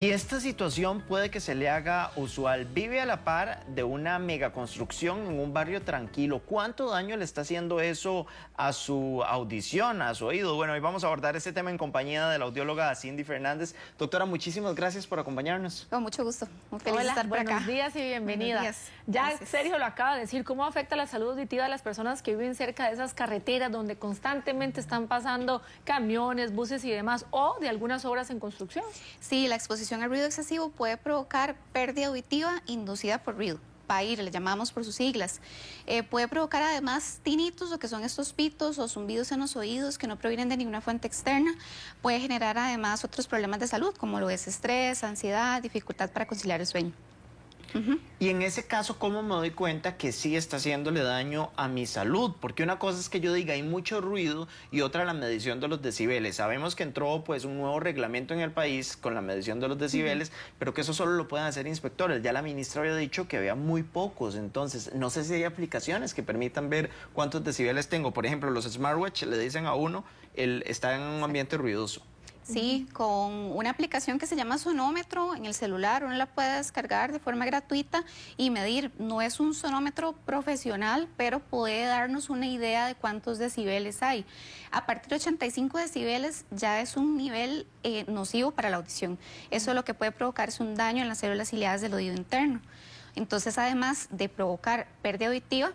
Y esta situación puede que se le haga usual. Vive a la par de una megaconstrucción en un barrio tranquilo. ¿Cuánto daño le está haciendo eso a su audición, a su oído? Bueno, hoy vamos a abordar este tema en compañía de la audióloga Cindy Fernández. Doctora, muchísimas gracias por acompañarnos. Con mucho gusto. Muy feliz de estar por acá. Buenos días y bienvenida. Días. Ya Gracias. Sergio lo acaba de decir, ¿cómo afecta la salud auditiva de las personas que viven cerca de esas carreteras donde constantemente están pasando camiones, buses y demás, o de algunas obras en construcción? Sí, la exposición al ruido excesivo puede provocar pérdida auditiva inducida por ruido. PAIR, le llamamos por sus siglas. Puede provocar además tinnitus, lo que son estos pitos o zumbidos en los oídos que no provienen de ninguna fuente externa. Puede generar además otros problemas de salud, como lo es estrés, ansiedad, dificultad para conciliar el sueño. Y en ese caso, ¿cómo me doy cuenta que sí está haciéndole daño a mi salud? Porque una cosa es que yo diga hay mucho ruido y otra la medición de los decibeles. Sabemos que entró pues un nuevo reglamento en el país con la medición de los decibeles, pero que eso solo lo pueden hacer inspectores. Ya la ministra había dicho que había muy pocos, entonces no sé si hay aplicaciones que permitan ver cuántos decibeles tengo. Por ejemplo, los smartwatch le dicen a uno, está en un ambiente ruidoso. Sí, con una aplicación que se llama Sonómetro en el celular, uno la puede descargar de forma gratuita y medir. No es un sonómetro profesional, pero puede darnos una idea de cuántos decibeles hay. A partir de 85 decibeles ya es un nivel nocivo para la audición. Eso lo que puede provocar es un daño en las células ciliadas del oído interno. Entonces, además de provocar pérdida auditiva,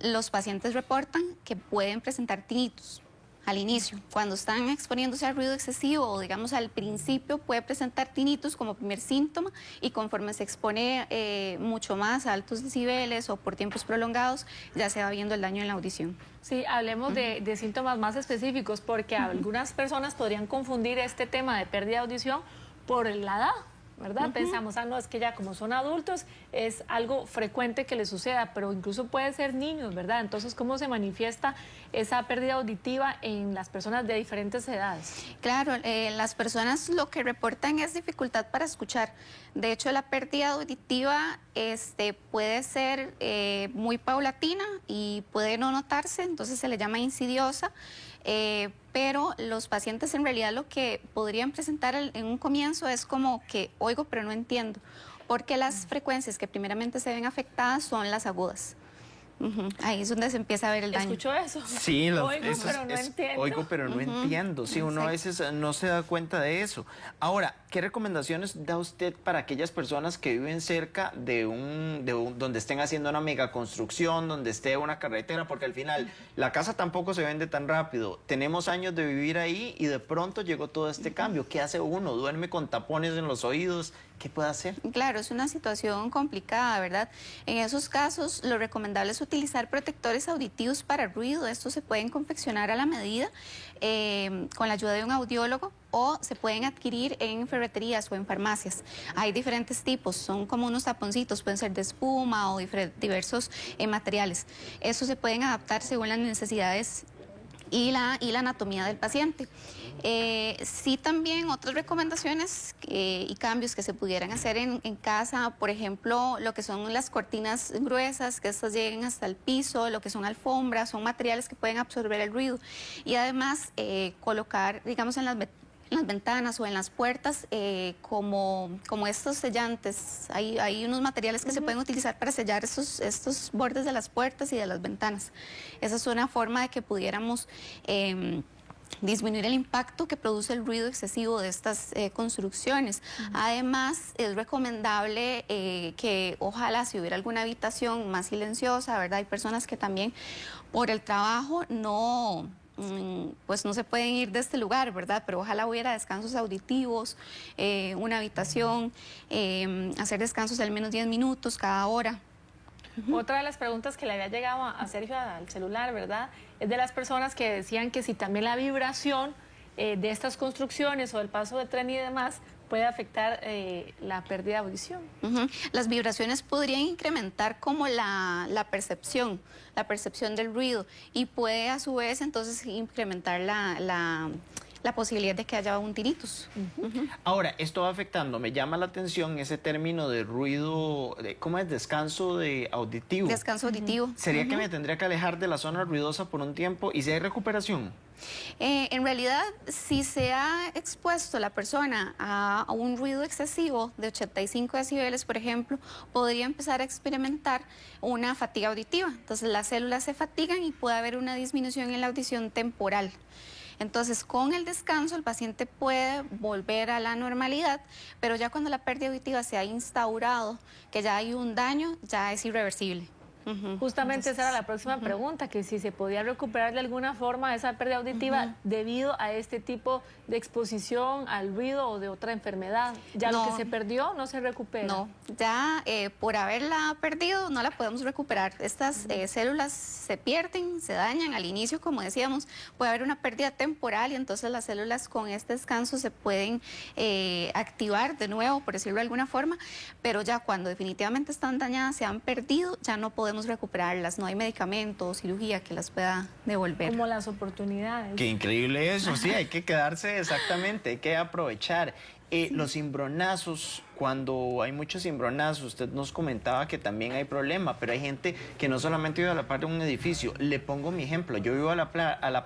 los pacientes reportan que pueden presentar tinnitus. Al inicio, cuando están exponiéndose al ruido excesivo o digamos al principio puede presentar tinnitus como primer síntoma y conforme se expone mucho más a altos decibeles o por tiempos prolongados ya se va viendo el daño en la audición. Sí, hablemos de síntomas más específicos porque algunas personas podrían confundir este tema de pérdida de audición por la edad, ¿verdad? Pensamos, no, es que ya como son adultos es algo frecuente que les suceda, pero incluso puede ser niños, ¿verdad? Entonces, ¿cómo se manifiesta esa pérdida auditiva en las personas de diferentes edades? Claro, las personas lo que reportan es dificultad para escuchar. De hecho, la pérdida auditiva puede ser muy paulatina y puede no notarse, entonces se le llama insidiosa. Pero los pacientes en realidad lo que podrían presentar en un comienzo es como que oigo pero no entiendo, porque las frecuencias que primeramente se ven afectadas son las agudas. Ahí es donde se empieza a ver el daño. ¿Escuchó eso? Sí, oigo, pero no entiendo. Oigo, pero no entiendo. Sí, uno a veces no se da cuenta de eso. Ahora, ¿qué recomendaciones da usted para aquellas personas que viven cerca de donde estén haciendo una megaconstrucción, donde esté una carretera? Porque al final la casa tampoco se vende tan rápido. Tenemos años de vivir ahí y de pronto llegó todo este cambio. ¿Qué hace uno? ¿Duerme con tapones en los oídos? ¿Qué puede hacer? Claro, es una situación complicada, ¿verdad? En esos casos, lo recomendable es utilizar protectores auditivos para ruido. Estos se pueden confeccionar a la medida con la ayuda de un audiólogo o se pueden adquirir en ferreterías o en farmacias. Hay diferentes tipos, son como unos taponcitos, pueden ser de espuma o diversos materiales. Estos se pueden adaptar según las necesidades y la anatomía del paciente. Sí, también otras recomendaciones y cambios que se pudieran hacer en casa, por ejemplo, lo que son las cortinas gruesas, que estas lleguen hasta el piso, lo que son alfombras, son materiales que pueden absorber el ruido. Y además colocar, digamos, en las ventanas o en las puertas como estos sellantes. Hay unos materiales que se pueden utilizar para sellar estos bordes de las puertas y de las ventanas. Esa es una forma de que pudiéramos disminuir el impacto que produce el ruido excesivo de estas construcciones. Además, es recomendable que ojalá si hubiera alguna habitación más silenciosa, ¿verdad? Hay personas que también por el trabajo pues no se pueden ir de este lugar, ¿verdad? Pero ojalá hubiera descansos auditivos, una habitación, hacer descansos de al menos 10 minutos cada hora. Otra de las preguntas que le había llegado a Sergio al celular, ¿verdad? Es de las personas que decían que si también la vibración de estas construcciones o el paso de tren y demás puede afectar la pérdida de audición. Las vibraciones podrían incrementar como la percepción del ruido y puede a su vez entonces incrementar la la posibilidad de que haya un tinnitus. Ahora, esto va afectando, me llama la atención ese término de ruido, ¿cómo es? Descanso auditivo. Descanso auditivo. ¿Sería que me tendría que alejar de la zona ruidosa por un tiempo y si hay recuperación? En realidad, si se ha expuesto la persona a un ruido excesivo de 85 decibeles, por ejemplo, podría empezar a experimentar una fatiga auditiva. Entonces, las células se fatigan y puede haber una disminución en la audición temporal. Entonces, con el descanso, el paciente puede volver a la normalidad, pero ya cuando la pérdida auditiva se ha instaurado, que ya hay un daño, ya es irreversible. Justamente esa era la próxima pregunta, que si se podía recuperar de alguna forma esa pérdida auditiva debido a este tipo de exposición al ruido o de otra enfermedad. Ya lo que se perdió no se recupera. No, ya por haberla perdido no la podemos recuperar. Estas células se pierden, se dañan al inicio, como decíamos, puede haber una pérdida temporal y entonces las células con este descanso se pueden activar de nuevo, por decirlo de alguna forma, pero ya cuando definitivamente están dañadas, se han perdido, ya no podemos recuperarlas, no hay medicamento o cirugía que las pueda devolver. Como las oportunidades. Qué increíble eso, sí, hay que quedarse exactamente, hay que aprovechar. Los cimbronazos, cuando hay muchos cimbronazos, usted nos comentaba que también hay problema, pero hay gente que no solamente vive a la par de un edificio. Le pongo mi ejemplo, yo vivo a la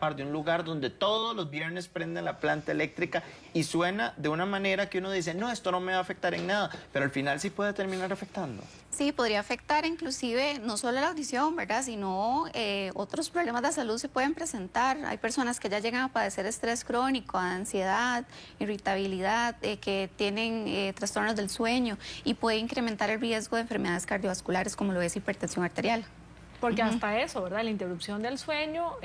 par de un lugar donde todos los viernes prenden la planta eléctrica y suena de una manera que uno dice, no, esto no me va a afectar en nada, pero al final sí puede terminar afectando. Sí, podría afectar inclusive no solo la audición, ¿verdad? Sino otros problemas de salud se pueden presentar. Hay personas que ya llegan a padecer estrés crónico, ansiedad, irritabilidad, que tienen trastornos del sueño y puede incrementar el riesgo de enfermedades cardiovasculares como lo es hipertensión arterial. Porque hasta eso, ¿verdad? La interrupción del sueño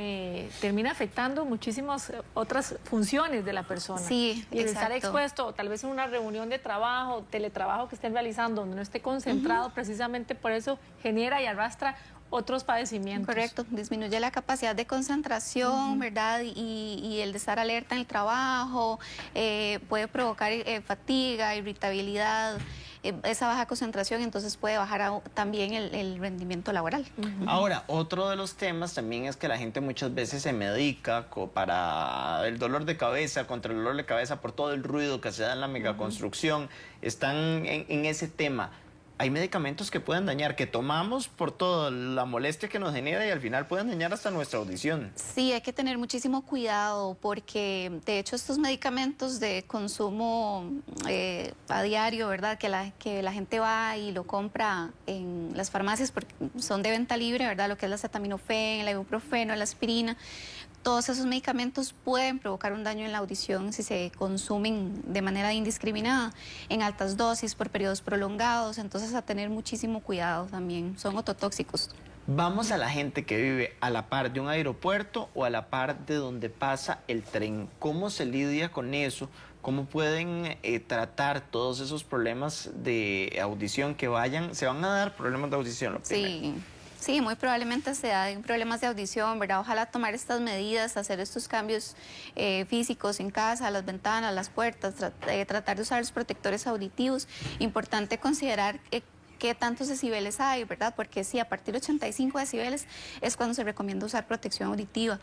termina afectando muchísimas otras funciones de la persona. Sí, y el estar exacto. expuesto, tal vez en una reunión de trabajo, teletrabajo que estén realizando, donde no esté concentrado, precisamente por eso genera y arrastra otros padecimientos. Correcto, disminuye la capacidad de concentración, ¿verdad? Y el de estar alerta en el trabajo, puede provocar fatiga, irritabilidad, esa baja concentración, entonces puede bajar también el rendimiento laboral. Ahora, otro de los temas también es que la gente muchas veces se medica para el dolor de cabeza, contra el dolor de cabeza por todo el ruido que se da en la megaconstrucción. Están en ese tema. Hay medicamentos que pueden dañar, que tomamos por toda la molestia que nos genera y al final pueden dañar hasta nuestra audición. Sí, hay que tener muchísimo cuidado porque de hecho estos medicamentos de consumo a diario, ¿verdad? Que la gente va y lo compra en las farmacias porque son de venta libre, ¿verdad? Lo que es la acetaminofén, el ibuprofeno, la aspirina. Todos esos medicamentos pueden provocar un daño en la audición si se consumen de manera indiscriminada, en altas dosis, por periodos prolongados, entonces a tener muchísimo cuidado también, son ototóxicos. Vamos a la gente que vive a la par de un aeropuerto o a la par de donde pasa el tren. ¿Cómo se lidia con eso? ¿Cómo pueden tratar todos esos problemas de audición que se van a dar problemas de audición? Lo primero. Sí, muy probablemente se den problemas de audición, ¿verdad? Ojalá tomar estas medidas, hacer estos cambios físicos en casa, las ventanas, las puertas, tratar de usar los protectores auditivos. Importante considerar qué tantos decibeles hay, ¿verdad? Porque sí, a partir de 85 decibeles es cuando se recomienda usar protección auditiva.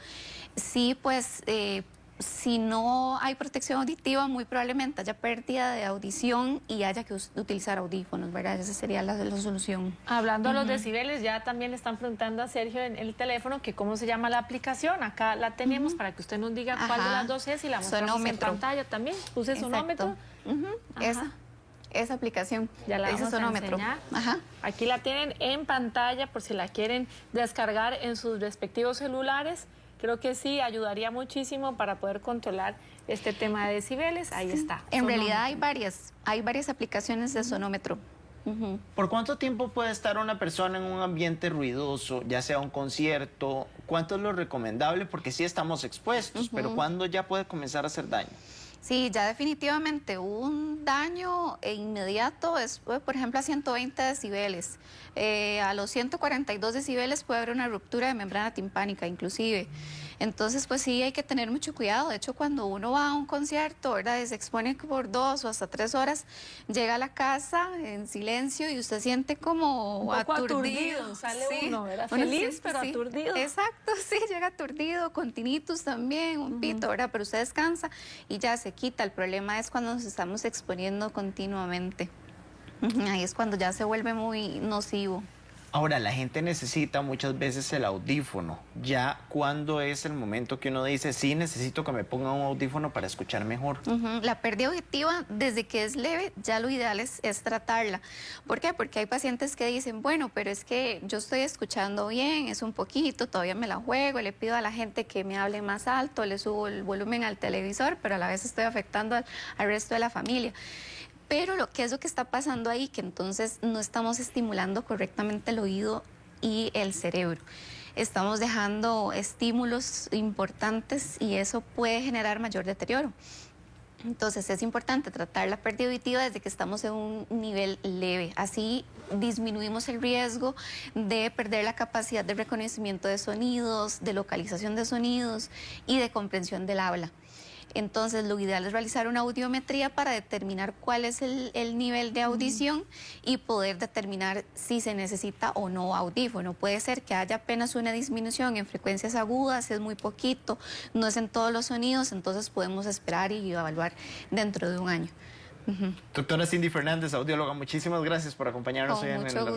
Sí, pues si no hay protección auditiva, muy probablemente haya pérdida de audición y haya que utilizar audífonos, ¿verdad? Esa sería la solución. Hablando de los decibeles, ya también le están preguntando a Sergio en el teléfono que cómo se llama la aplicación. Acá la tenemos para que usted nos diga cuál de las dos es y la mostramos en pantalla también. Puse sonómetro. Esa aplicación. Ya la vamos sonómetro. a enseñar. Aquí la tienen en pantalla por si la quieren descargar en sus respectivos celulares. Creo que sí, ayudaría muchísimo para poder controlar este tema de decibeles. Ahí está. En realidad hay varias aplicaciones de sonómetro. ¿Por cuánto tiempo puede estar una persona en un ambiente ruidoso, ya sea un concierto? ¿Cuánto es lo recomendable? Porque sí estamos expuestos, pero ¿cuándo ya puede comenzar a hacer daño? Sí, ya definitivamente un daño inmediato es, por ejemplo, a 120 decibeles. A los 142 decibeles puede haber una ruptura de membrana timpánica inclusive. Entonces, pues sí, hay que tener mucho cuidado. De hecho, cuando uno va a un concierto, ¿verdad? Y se expone por 2 o hasta 3 horas, llega a la casa en silencio y usted siente como Un poco aturdido. aturdido, sale Sí. uno, ¿verdad? Uno Feliz, sí, pero sí. aturdido. Exacto, sí, llega aturdido, con tinnitus también, un pito, ¿verdad? Pero usted descansa y ya se quita. El problema es cuando nos estamos exponiendo continuamente. Ahí es cuando ya se vuelve muy nocivo. Ahora, la gente necesita muchas veces el audífono. Ya cuando es el momento que uno dice, sí, necesito que me ponga un audífono para escuchar mejor. La pérdida auditiva, desde que es leve, ya lo ideal es tratarla. ¿Por qué? Porque hay pacientes que dicen, bueno, pero es que yo estoy escuchando bien, es un poquito, todavía me la juego, le pido a la gente que me hable más alto, le subo el volumen al televisor, pero a la vez estoy afectando al resto de la familia. Pero ¿qué es lo que está pasando ahí? Que entonces no estamos estimulando correctamente el oído y el cerebro. Estamos dejando estímulos importantes y eso puede generar mayor deterioro. Entonces es importante tratar la pérdida auditiva desde que estamos en un nivel leve. Así disminuimos el riesgo de perder la capacidad de reconocimiento de sonidos, de localización de sonidos y de comprensión del habla. Entonces, lo ideal es realizar una audiometría para determinar cuál es el nivel de audición y poder determinar si se necesita o no audífono. Puede ser que haya apenas una disminución en frecuencias agudas, es muy poquito, no es en todos los sonidos, entonces podemos esperar y evaluar dentro de un año. Doctora Cindy Fernández, audióloga, muchísimas gracias por acompañarnos Con hoy en mucho el gusto.